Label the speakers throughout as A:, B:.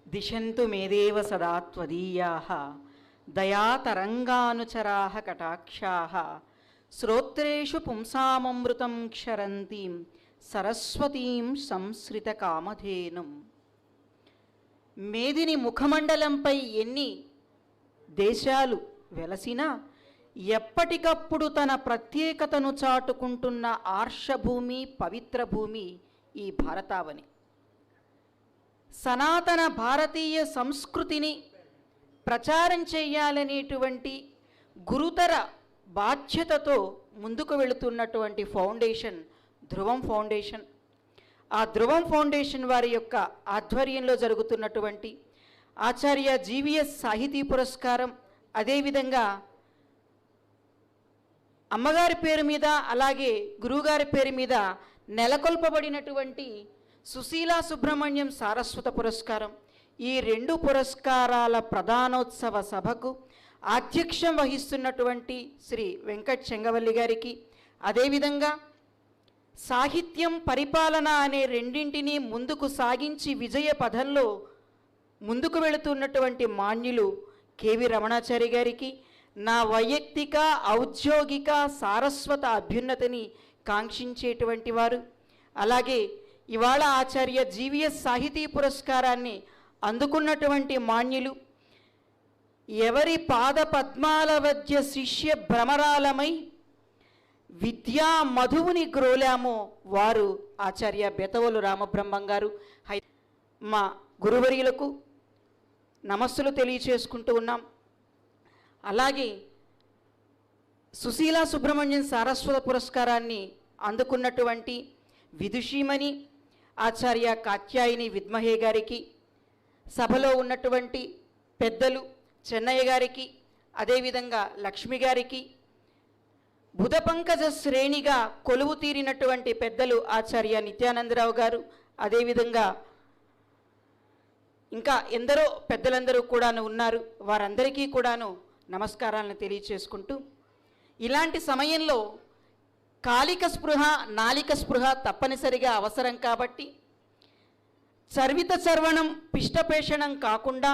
A: దిశంతు మేదేవ సదా త్వదీయాః దయాతరంగానుచరాః కటాక్షాః శ్రోత్రేషు పుంసామమృతం క్షరంతీం సరస్వతీం సంశ్రిత కామధేనుం. మేదిని ముఖమండలంపై ఎన్ని దేశాలు వెలసినా ఎప్పటికప్పుడు తన ప్రత్యేకతను చాటుకుంటున్న ఆర్షభూమి, పవిత్ర భూమి ఈ భారతావని. సనాతన భారతీయ సంస్కృతిని ప్రచారం చేయాలనేటువంటి గురుతర బాధ్యతతో ముందుకు వెళుతున్నటువంటి ఫౌండేషన్ ధ్రువం ఫౌండేషన్. ఆ ధ్రువం ఫౌండేషన్ వారి యొక్క ఆధ్వర్యంలో జరుగుతున్నటువంటి ఆచార్య జీవీఎస్ సాహితీ పురస్కారం, అదేవిధంగా అమ్మగారి పేరు మీద అలాగే గురువుగారి పేరు మీద నెలకొల్పబడినటువంటి సుశీలా సుబ్రహ్మణ్యం సారస్వత పురస్కారం, ఈ రెండు పురస్కారాల ప్రధానోత్సవ సభకు ఆధ్యక్షం వహిస్తున్నటువంటి శ్రీ వెంకట్ చెంగవల్లి గారికి, అదేవిధంగా సాహిత్యం పరిపాలన అనే రెండింటినీ ముందుకు సాగించి విజయ పథంలో ముందుకు వెళుతున్నటువంటి మాన్యులు కేవి రమణాచారి గారికి, నా వైయక్తిక ఔద్యోగిక సారస్వత అభ్యున్నతిని కాంక్షించేటువంటి వారు, అలాగే ఇవాళ ఆచార్య జీవీఎస్ సాహితీ పురస్కారాన్ని అందుకున్నటువంటి మాన్యులు, ఎవరి పాద పద్మాల మధ్య శిష్య భ్రమరాలమై విద్యా మధువుని గ్రోలామో వారు ఆచార్య బెతవోలు రామబ్రహ్మం గారు. మా గురువర్యులకు నమస్సులు తెలియచేసుకుంటూ ఉన్నాం. అలాగే సుశీలా సుబ్రహ్మణ్యం సారస్వత పురస్కారాన్ని అందుకున్నటువంటి విదుషీమణి ఆచార్య కాత్యాయిని విద్మహే గారికి, సభలో ఉన్నటువంటి పెద్దలు చెన్నయ్య గారికి, అదేవిధంగా లక్ష్మి గారికి, బుధపంకజ శ్రేణిగా కొలువు తీరినటువంటి పెద్దలు ఆచార్య నిత్యానందరావు గారు, అదేవిధంగా ఇంకా ఎందరో పెద్దలందరూ కూడాను ఉన్నారు. వారందరికీ కూడాను నమస్కారాలను తెలియచేసుకుంటూ, ఇలాంటి సమయంలో కాలిక స్పృహ, నాలిక స్పృహ తప్పనిసరిగా అవసరం కాబట్టి చర్విత చర్వణం పిష్టపేషణం కాకుండా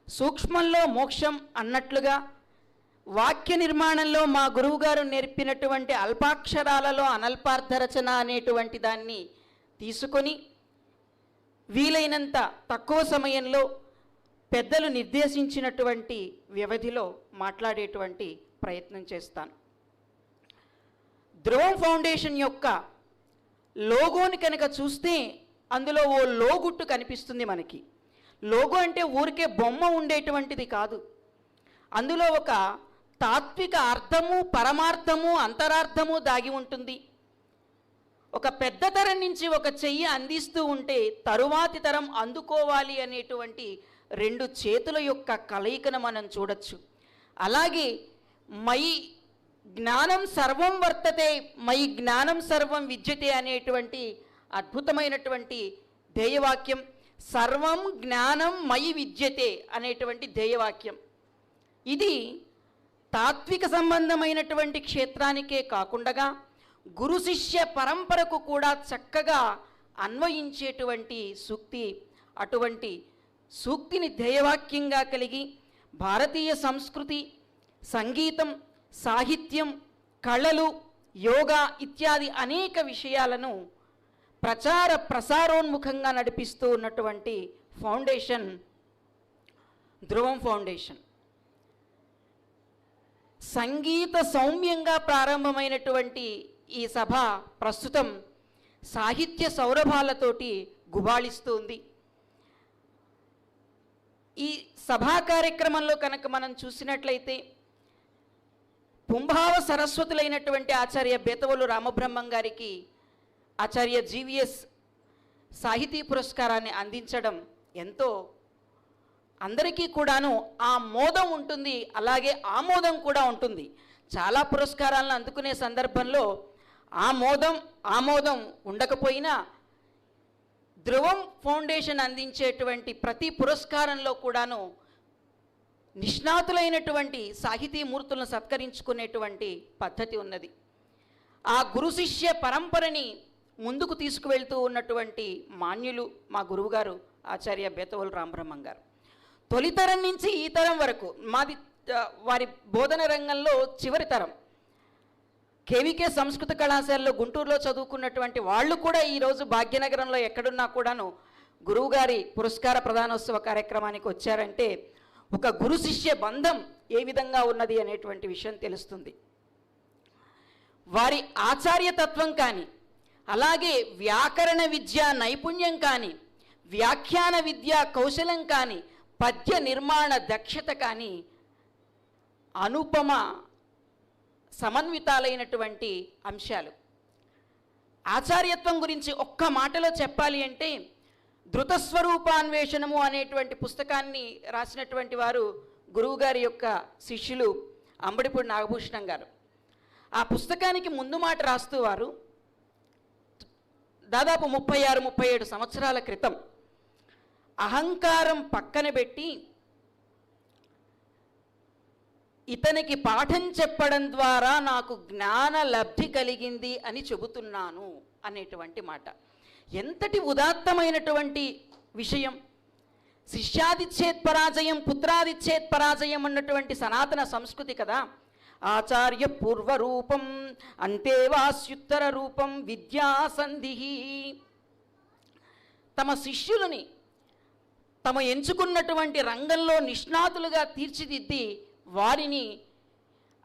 A: సూక్ష్మంలో మోక్షం అన్నట్లుగా వాక్య నిర్మాణంలో మా గురువుగారు నేర్పినటువంటి అల్పాక్షరాలలో అనల్పార్థ రచన అనేటువంటి దాన్ని తీసుకొని వీలైనంత తక్కువ సమయంలో పెద్దలు నిర్దేశించినటువంటి వ్యవధిలో మాట్లాడేటువంటి ప్రయత్నం చేస్తాను. ధ్రువం ఫౌండేషన్ యొక్క లోగోని కనుక చూస్తే అందులో ఓ లోగుట్టు కనిపిస్తుంది మనకి. లోగో అంటే ఊరికే బొమ్మ ఉండేటువంటిది కాదు. అందులో ఒక తాత్విక అర్థము, పరమార్థము, అంతరార్థము దాగి ఉంటుంది. ఒక పెద్ద తరం నుంచి ఒక చెయ్యి అందిస్తూ ఉంటే తరువాతి తరం అందుకోవాలి అనేటువంటి రెండు చేతుల యొక్క కలయికను మనం చూడొచ్చు. అలాగే మయి జ్ఞానం సర్వం వర్తతే, మయి జ్ఞానం సర్వం విద్యతే అనేటువంటి అద్భుతమైనటువంటి ధ్యేయవాక్యం, సర్వం జ్ఞానం మయి విద్యతే అనేటువంటి ధ్యేయవాక్యం. ఇది తాత్విక సంబంధమైనటువంటి క్షేత్రానికే కాకుండా గురు శిష్య పరంపరకు కూడా చక్కగా అన్వయించేటువంటి సూక్తి. అటువంటి సూక్తిని ధ్యేయవాక్యంగా కలిగి భారతీయ సంస్కృతి, సంగీతం, సాహిత్యం, కళలు, యోగా ఇత్యాది అనేక విషయాలను ప్రచార ప్రసారోన్ముఖంగా నడిపిస్తూ ఉన్నటువంటి ఫౌండేషన్ ధ్రువం ఫౌండేషన్. సంగీత సౌమ్యంగా ప్రారంభమైనటువంటి ఈ సభ ప్రస్తుతం సాహిత్య సౌరభాలతోటి గుబాళిస్తుంది. ఈ సభా కార్యక్రమంలో కనుక మనం చూసినట్లయితే పుంభావ సరస్వతులైనటువంటి ఆచార్య బేతవోలు రామబ్రహ్మం గారికి ఆచార్య జీవీఎస్ సాహితీ పురస్కారాన్ని అందించడం ఎంతో అందరికీ కూడాను ఆ మోదం ఉంటుంది, అలాగే ఆమోదం కూడా ఉంటుంది. చాలా పురస్కారాలను అందుకునే సందర్భంలో ఆమోదం ఉండకపోయినా ధ్రువం ఫౌండేషన్ అందించేటువంటి ప్రతి పురస్కారంలో కూడాను నిష్ణాతులైనటువంటి సాహితీమూర్తులను సత్కరించుకునేటువంటి పద్ధతి ఉన్నది. ఆ గురు శిష్య పరంపరని ముందుకు తీసుకువెళ్తూ ఉన్నటువంటి మాన్యులు మా గురువుగారు ఆచార్య బేతవోలు రామబ్రహ్మం గారు. తొలితరం నుంచి ఈ తరం వరకు మాది వారి బోధన రంగంలో చివరి తరం. కేవీకే సంస్కృత కళాశాలలో గుంటూరులో చదువుకున్నటువంటి వాళ్ళు కూడా ఈరోజు భాగ్యనగరంలో ఎక్కడున్నా కూడాను గురువుగారి పురస్కార ప్రదానోత్సవ కార్యక్రమానికి వచ్చారంటే ఒక గురు శిష్య బంధం ఏ విధంగా ఉన్నది అనేటువంటి విషయం తెలుస్తుంది. వారి ఆచార్యతత్వం కానీ, అలాగే వ్యాకరణ విద్యా నైపుణ్యం కానీ, వ్యాఖ్యాన విద్యా కౌశలం కానీ, పద్య నిర్మాణ దక్షత కానీ అనుపమ సమన్వితాలైనటువంటి అంశాలు. ఆచార్యత్వం గురించి ఒక్క మాటలో చెప్పాలి అంటే ధృతస్వరూపాన్వేషణము అనేటువంటి పుస్తకాన్ని రాసినటువంటి వారు గురువుగారి యొక్క శిష్యులు అంబడిపూడి నాగభూషణం గారు. ఆ పుస్తకానికి ముందు మాట రాస్తూ వారు దాదాపు 36-37 సంవత్సరాల క్రితం అహంకారం పక్కన పెట్టి ఇతనికి పాఠం చెప్పడం ద్వారా నాకు జ్ఞాన లబ్ధి కలిగింది అని చెబుతున్నాను అనేటువంటి మాట. ఎంతటి ఉదాత్తమైనటువంటి విషయం. శిష్యాదిచ్చేత్ పరాజయం, పుత్రాదిచ్చేత్ పరాజయం అన్నటువంటి సనాతన సంస్కృతి కదా. ఆచార్య పూర్వరూపం అంతేవాస్యుత్తర రూపం విద్యాసంధి. తమ శిష్యులని తమ ఎంచుకున్నటువంటి రంగంలో నిష్ణాతులుగా తీర్చిదిద్ది వారిని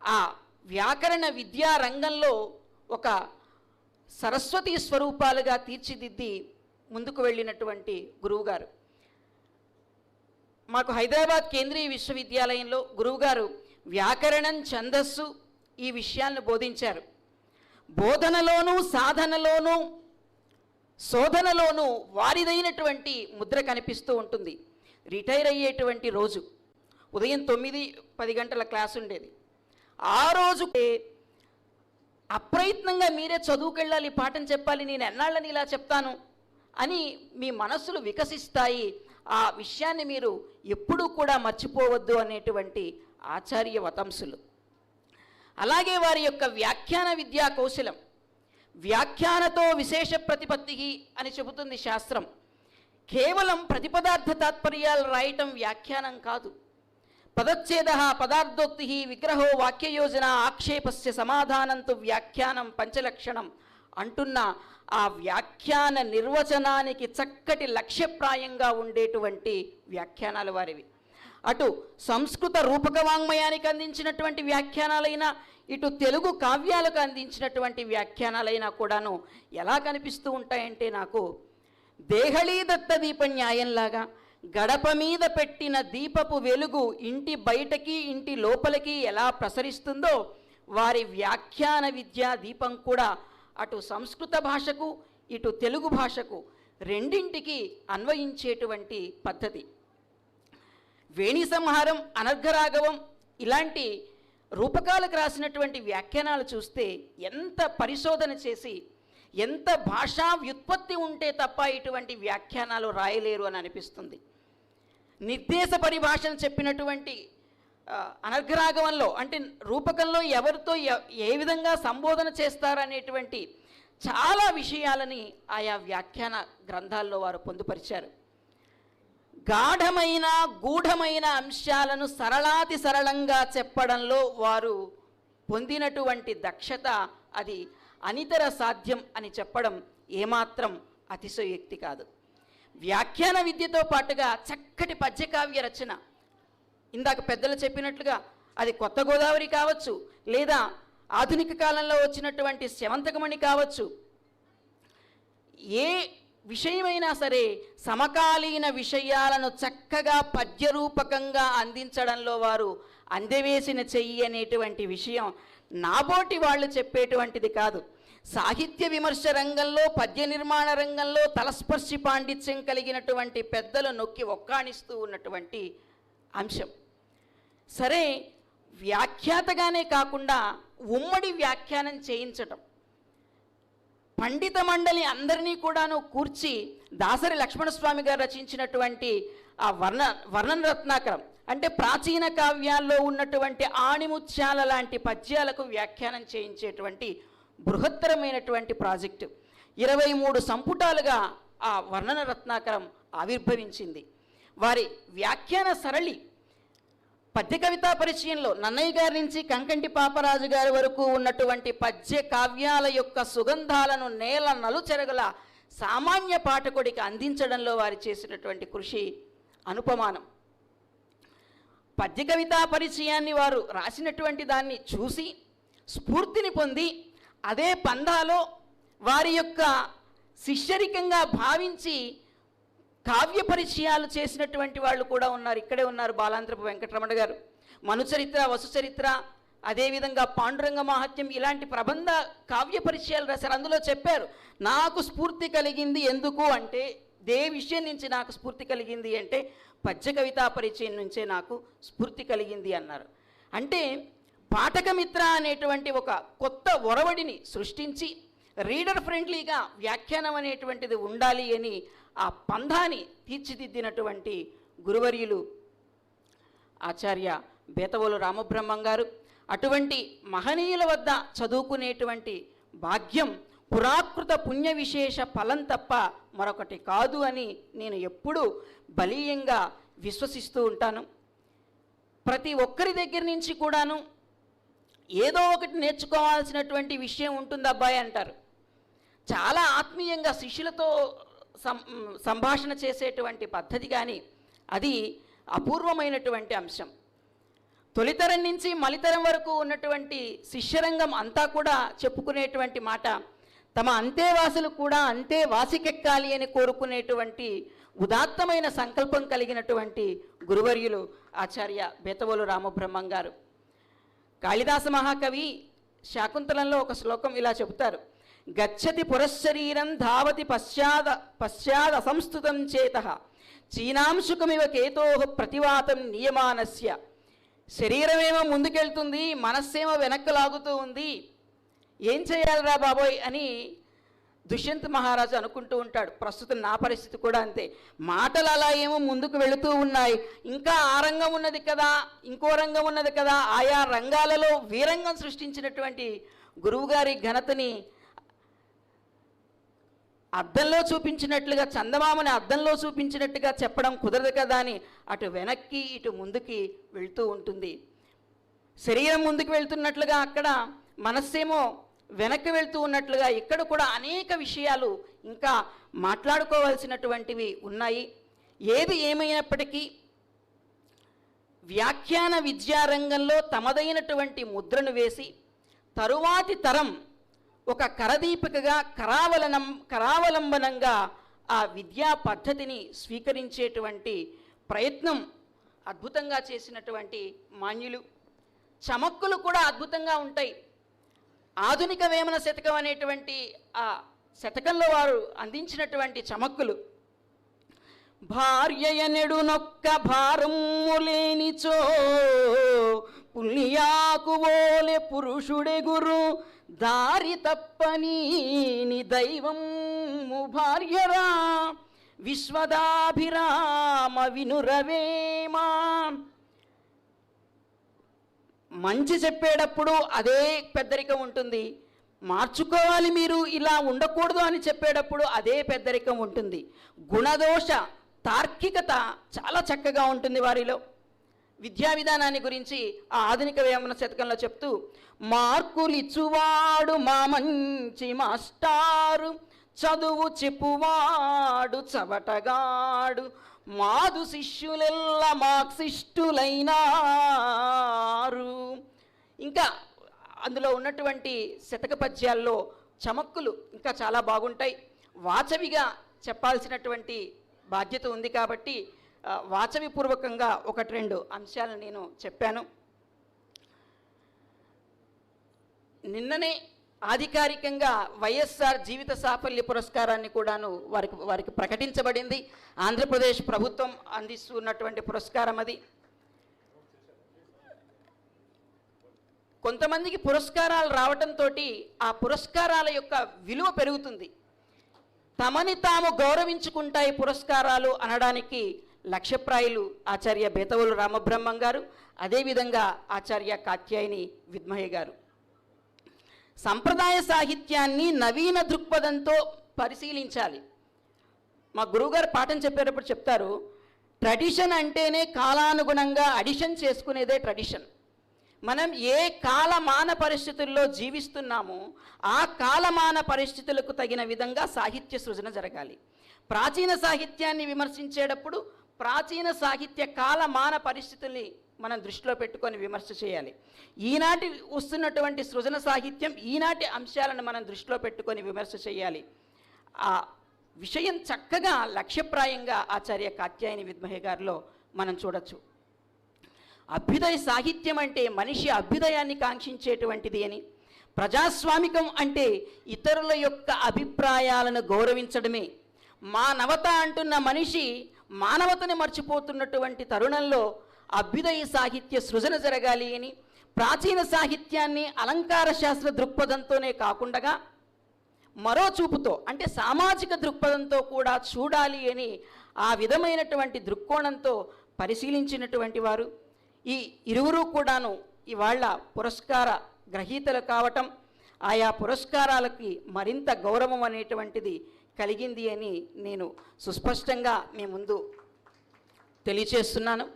A: ఆ వ్యాకరణ విద్యా రంగంలో ఒక సరస్వతీ స్వరూపాలుగా తీర్చిదిద్ది ముందుకు వెళ్ళినటువంటి గురువుగారు. మాకు హైదరాబాద్ కేంద్రీయ విశ్వవిద్యాలయంలో గురువుగారు వ్యాకరణం, ఛందస్సు ఈ విషయాలను బోధించారు. బోధనలోనూ, సాధనలోనూ, శోధనలోనూ వారిదైనటువంటి ముద్ర కనిపిస్తూ ఉంటుంది. రిటైర్ అయ్యేటువంటి రోజు ఉదయం 9-10 గంటల క్లాస్ ఉండేది. ఆ రోజు అప్రయత్నంగా మీరే చదువుకెళ్ళాలి, పాఠం చెప్పాలి, నేను ఎన్నాళ్ళని ఇలా చెప్తాను అని మీ మనస్సులు వికసిస్తాయి. ఆ విషయాన్ని మీరు ఎప్పుడూ కూడా మర్చిపోవద్దు అనేటువంటి ఆచార్య వతంసులు. అలాగే వారి యొక్క వ్యాఖ్యాన విద్యా కౌశలం. వ్యాఖ్యానతో విశేష ప్రతిపత్తి అని చెబుతుంది శాస్త్రం. కేవలం ప్రతిపదార్థ తాత్పర్యాలు రాయటం వ్యాఖ్యానం కాదు. పదచ్ఛేద పదార్థోక్తి విగ్రహో వాక్యయోజన ఆక్షేపస్య సమాధానంతో వ్యాఖ్యానం పంచలక్షణం అంటున్న ఆ వ్యాఖ్యాన నిర్వచనానికి చక్కటి లక్ష్యప్రాయంగా ఉండేటువంటి వ్యాఖ్యానాలు వారివి. అటు సంస్కృత రూపక వాంగ్మయానికి అందించినటువంటి వ్యాఖ్యానాలైనా, ఇటు తెలుగు కావ్యాలకు అందించినటువంటి వ్యాఖ్యానాలైనా కూడాను ఎలా కనిపిస్తూ ఉంటాయంటే నాకు దేహళీ దత్త దీప న్యాయంలాగా గడప మీద పెట్టిన దీపపు వెలుగు ఇంటి బయటకి ఇంటి లోపలికి ఎలా ప్రసరిస్తుందో వారి వ్యాఖ్యాన విద్యా దీపం కూడా అటు సంస్కృత భాషకు ఇటు తెలుగు భాషకు రెండింటికి అన్వయించేటువంటి పద్ధతి. వేణి సంహారం, అనర్ఘరాఘవం ఇలాంటి రూపకాలకు రాసినటువంటి వ్యాఖ్యానాలు చూస్తే ఎంత పరిశోధన చేసి ఎంత భాషా వ్యుత్పత్తి ఉంటే తప్ప ఇటువంటి వ్యాఖ్యానాలు రాయలేరు అని అనిపిస్తుంది. నిర్దేశ పరిభాషను చెప్పినటువంటి అనర్ఘరాఘవంలో అంటే రూపకంలో ఎవరితో ఏ విధంగా సంబోధన చేస్తారనేటువంటి చాలా విషయాలని ఆయా వ్యాఖ్యాన గ్రంథాల్లో వారు పొందుపరిచారు. గాఢమైన గూఢమైన అంశాలను సరళాతి సరళంగా చెప్పడంలో వారు పొందినటువంటి దక్షత అది అనితర సాధ్యం అని చెప్పడం ఏమాత్రం అతిశయోక్తి కాదు. వ్యాఖ్యాన విద్యతో పాటుగా చక్కటి పద్యకావ్య రచన. ఇందాక పెద్దలు చెప్పినట్లుగా అది కొత్త గోదావరి కావచ్చు, లేదా ఆధునిక కాలంలో వచ్చినటువంటి శవంతకమణి కావచ్చు. ఏ విషయమైనా సరే సమకాలీన విషయాలను చక్కగా పద్యరూపకంగా అందించడంలో వారు అందవేసిన చెయ్యి అనేటువంటి విషయం నాబోటి వాళ్ళు చెప్పేటువంటిది కాదు. సాహిత్య విమర్శ రంగంలో, పద్య నిర్మాణ రంగంలో తలస్పర్శి పాండిత్యం కలిగినటువంటి పెద్దలు నొక్కి ఒక్కాణిస్తూ ఉన్నటువంటి అంశం. సరే, వ్యాఖ్యాతగానే కాకుండా ఉమ్మడి వ్యాఖ్యానం చేయించటం, పండిత మండలి అందరినీ కూడాను కూర్చి దాసరి లక్ష్మణస్వామి గారు రచించినటువంటి ఆ వర్ణన రత్నాకరం అంటే ప్రాచీన కావ్యాల్లో ఉన్నటువంటి ఆణిముత్యాల లాంటి పద్యాలకు వ్యాఖ్యానం చేయించేటువంటి బృహత్తరమైనటువంటి ప్రాజెక్టు. 23 సంపుటాలుగా ఆ వర్ణన రత్నాకరం ఆవిర్భవించింది. వారి వ్యాఖ్యాన సరళి పద్య కవితా పరిచయంలో నన్నయ్య గారి నుంచి కంకంటి పాపరాజు గారి వరకు ఉన్నటువంటి పద్య కావ్యాల యొక్క సుగంధాలను నేల నలుచెరగల సామాన్య పాఠకుడికి అందించడంలో వారు చేసినటువంటి కృషి అనుపమానం. పద్య కవితా పరిచయాన్ని వారు రాసినటువంటి దాన్ని చూసి స్ఫూర్తిని పొంది అదే పందాలో వారి యొక్క శిష్యరికంగా భావించి కావ్య పరిచయాలు చేసినటువంటి వాళ్ళు కూడా ఉన్నారు. ఇక్కడే ఉన్నారు బాలాంత్రపు వెంకటరమణ గారు. మనుచరిత్ర, వసుచరిత్ర, అదేవిధంగా పాండురంగ మహాత్యం ఇలాంటి ప్రబంధ కావ్య పరిచయాలు రాశారు. అందులో చెప్పారు, నాకు స్ఫూర్తి కలిగింది ఎందుకు అంటే, దే విషయం నుంచి నాకు స్ఫూర్తి కలిగింది అంటే పద్య కవితా పరిచయం నుంచే నాకు స్ఫూర్తి కలిగింది అన్నారు. అంటే పాఠకమిత్ర అనేటువంటి ఒక కొత్త ఒరవడిని సృష్టించి రీడర్ ఫ్రెండ్లీగా వ్యాఖ్యానం అనేటువంటిది ఉండాలి అని ఆ పంధాని తీర్చిదిద్దినటువంటి గురువర్యులు ఆచార్య బేతవోలు రామబ్రహ్మం గారు. అటువంటి మహనీయుల వద్ద చదువుకునేటువంటి భాగ్యం పురాకృత పుణ్య విశేష ఫలం తప్ప మరొకటి కాదు అని నేను ఎప్పుడూ బలీయంగా విశ్వసిస్తూ ఉంటాను. ప్రతి ఒక్కరి దగ్గర నుంచి కూడాను ఏదో ఒకటి నేర్చుకోవాల్సినటువంటి విషయం ఉంటుంది అబ్బాయి అంటారు. చాలా ఆత్మీయంగా శిష్యులతో సంభాషణ చేసేటువంటి పద్ధతి కానీ అది అపూర్వమైనటువంటి అంశం. తొలితరం నుంచి మలితరం వరకు ఉన్నటువంటి శిష్యరంగం అంతా కూడా చెప్పుకునేటువంటి మాట, తమ అంతేవాసులు కూడా అంతే వాసికెక్కాలి అని కోరుకునేటువంటి ఉదాత్తమైన సంకల్పం కలిగినటువంటి గురువర్యులు ఆచార్య బేతవోలు రామబ్రహ్మం గారు. కాళిదాస మహాకవి శాకుంతలంలో ఒక శ్లోకం ఇలా చెబుతారు, గచ్చతి పురశరీరం ధావతి పశ్చాద్ అసంస్థుతం చేతః చీనాంశుకమివ కేతో ప్రతివాతం నియమానస్య. శరీరమేమో ముందుకెళ్తుంది, మనస్సేమో వెనక్కి లాగుతూ ఉంది, ఏం చేయాలిరా బాబోయ్ అని దుష్యంత్ మహారాజు అనుకుంటూ ఉంటాడు. ప్రస్తుతం నా పరిస్థితి కూడా అంతే. మాటలు అలా ఏమో ముందుకు వెళుతూ ఉన్నాయి, ఇంకా ఆ రంగం ఉన్నది కదా, ఇంకో రంగం ఉన్నది కదా. ఆయా రంగాలలో వీరంగం సృష్టించినటువంటి గురువుగారి ఘనతని అద్దంలో చూపించినట్లుగా, చందమామని అద్దంలో చూపించినట్టుగా చెప్పడం కుదరదు కదా అని అటు వెనక్కి ఇటు ముందుకి వెళ్తూ ఉంటుంది. శరీరం ముందుకు వెళ్తున్నట్లుగా అక్కడ మనస్సేమో వెనక్కి వెళ్తూ ఉన్నట్లుగా ఇక్కడ కూడా అనేక విషయాలు ఇంకా మాట్లాడుకోవాల్సినటువంటివి ఉన్నాయి. ఏది ఏమైనప్పటికీ వ్యాఖ్యాన విద్యారంగంలో తమదైనటువంటి ముద్రను వేసి తరువాతి తరం ఒక కరదీపికగా కరావలంబనంగా ఆ విద్యా పద్ధతిని స్వీకరించేటువంటి ప్రయత్నం అద్భుతంగా చేసినటువంటి మాన్యులు. చమక్కులు కూడా అద్భుతంగా ఉంటాయి. ఆధునిక వేమన శతకం అనేటువంటి ఆ శతకంలో వారు అందించినటువంటి చమక్కులు, భార్యయనెడు నొక్క భారము లేనిచో పుణ్యాకు ఓలే పురుషుడే గురు దారి తప్పని దైవము భార్యరా విశ్వదాభిరామ వినురవేమా. మంచి చెప్పేటప్పుడు అదే పెద్దరికం ఉంటుంది, మార్చుకోవాలి మీరు ఇలా ఉండకూడదు అని చెప్పేటప్పుడు అదే పెద్దరికం ఉంటుంది. గుణదోష తార్కికత చాలా చక్కగా ఉంటుంది వారిలో. విద్యా విధానాన్ని గురించి ఆ ఆధునిక వేమన శతకంలో చెప్తూ, మార్కులిచ్చువాడు మా మంచి మాస్టారు, చదువు చెప్పువాడు చవటగాడు, మాదు శిష్యులెల్ల మార్క్సిస్టులైనారు. ఇంకా అందులో ఉన్నటువంటి శతక పద్యాల్లో చమక్కులు ఇంకా చాలా బాగుంటాయి. వాచవిగా చెప్పాల్సినటువంటి బాధ్యత ఉంది కాబట్టి వాచవిపూర్వకంగా ఒకటి రెండు అంశాలను నేను చెప్పాను. నిన్ననే అధికారికంగా వైఎస్ఆర్ జీవిత సాఫల్య పురస్కారాన్ని కూడాను వారికి ప్రకటించబడింది. ఆంధ్రప్రదేశ్ ప్రభుత్వం అందిస్తున్నటువంటి పురస్కారం అది. కొంతమందికి పురస్కారాలు రావటంతో ఆ పురస్కారాల యొక్క విలువ పెరుగుతుంది. తమని తాము గౌరవించుకుంటాయి పురస్కారాలు అనడానికి లక్ష్యప్రాయులు ఆచార్య బేతవోలు రామబ్రహ్మం గారు, అదేవిధంగా ఆచార్య కాత్యాయని విద్మయ్య గారు. సంప్రదాయ సాహిత్యాన్ని నవీన దృక్పథంతో పరిశీలించాలి. మా గురువుగారు పాఠం చెప్పేటప్పుడు చెప్తారు, ట్రెడిషన్ అంటేనే కాలానుగుణంగా అడిషన్ చేసుకునేదే ట్రెడిషన్. మనం ఏ కాలమాన పరిస్థితుల్లో జీవిస్తున్నామో ఆ కాలమాన పరిస్థితులకు తగిన విధంగా సాహిత్య సృజన జరగాలి. ప్రాచీన సాహిత్యాన్ని విమర్శించేటప్పుడు ప్రాచీన సాహిత్య కాలమాన పరిస్థితుల్ని మనం దృష్టిలో పెట్టుకొని విమర్శ చేయాలి. ఈనాటి వస్తున్నటువంటి సృజన సాహిత్యం ఈనాటి అంశాలను మనం దృష్టిలో పెట్టుకొని విమర్శ చేయాలి. ఆ విషయం చక్కగా లక్ష్యప్రాయంగా ఆచార్య కాత్యాయని విద్మహే గారిలో మనం చూడొచ్చు. అభ్యుదయ సాహిత్యం అంటే మనిషి అభ్యుదయాన్ని కాంక్షించేటువంటిది అని, ప్రజాస్వామికం అంటే ఇతరుల యొక్క అభిప్రాయాలను గౌరవించడమే. మానవత అంటున్న మనిషి మానవతని మర్చిపోతున్నటువంటి తరుణంలో అభ్యుదయ సాహిత్య సృజన జరగాలి అని, ప్రాచీన సాహిత్యాన్ని అలంకార శాస్త్ర దృక్పథంతోనే కాకుండా మరో చూపుతో అంటే సామాజిక దృక్పథంతో కూడా చూడాలి అని ఆ విధమైనటువంటి దృక్కోణంతో పరిశీలించినటువంటి వారు. ఈ ఇరువురు కూడాను ఇవాళ పురస్కార గ్రహీతలు కావటం, ఆయా పురస్కారాలకి మరింత గౌరవం అనేటువంటిది కలిగింది అని నేను సుస్పష్టంగా మీ ముందు తెలియచేస్తున్నాను.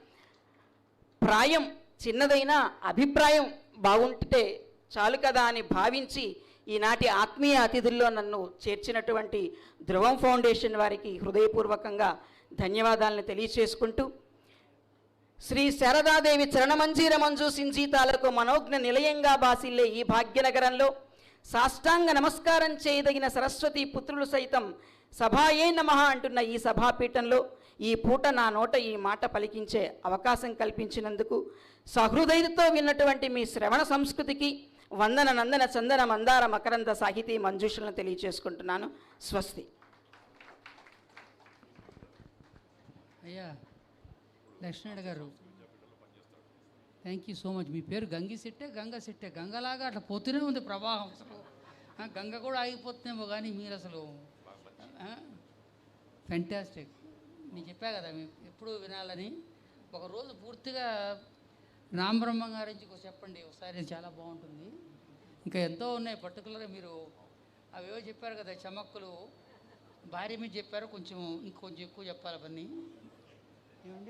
A: ప్రాయం చిన్నదైనా అభిప్రాయం బాగుంటే చాలు కదా అని భావించి ఈనాటి ఆత్మీయ అతిథుల్లో నన్ను చేర్చినటువంటి ధ్రువం ఫౌండేషన్ వారికి హృదయపూర్వకంగా ధన్యవాదాలను తెలియచేసుకుంటూ, శ్రీ శారదాదేవి చరణమంజీర మంజు సింజీతాలకు మనోజ్ఞ నిలయంగా బాసిల్లే ఈ భాగ్యనగరంలో సాష్టాంగ నమస్కారం చేయదగిన సరస్వతి పుత్రులు సైతం సభాయే నమః అంటున్న ఈ సభాపీఠంలో ఈ పూట నా నోట ఈ మాట పలికించే అవకాశం కల్పించినందుకు సహృదయతో విన్నటువంటి మీ శ్రవణ సంస్కృతికి వందన నందన చందన మందార మకరంద సాహితీ మంజూషలను తెలియచేసుకుంటున్నాను. స్వస్తి.
B: అయ్యా లక్ష్మణ్ గారు, థ్యాంక్ యూ సో మచ్. మీ పేరు గంగిశెట్టే గంగలాగా అట్లా పోతూనే ఉంది ప్రవాహం. అసలు గంగ కూడా ఆగిపోతుందేమో కానీ మీరు అసలు ఫెంటాస్టిక్. నేను చెప్పా కదా మీరు ఎప్పుడూ వినాలని. ఒకరోజు పూర్తిగా రామబ్రహ్మం గారి నుంచి చెప్పండి ఒకసారి, చాలా బాగుంటుంది. ఇంకా ఎంతో ఉన్నాయి. పర్టికులర్గా మీరు అవేవో చెప్పారు కదా, చమక్కులు భార్య మీద చెప్పారు, ఇంకొంచెం ఎక్కువ చెప్పాలి అవన్నీ.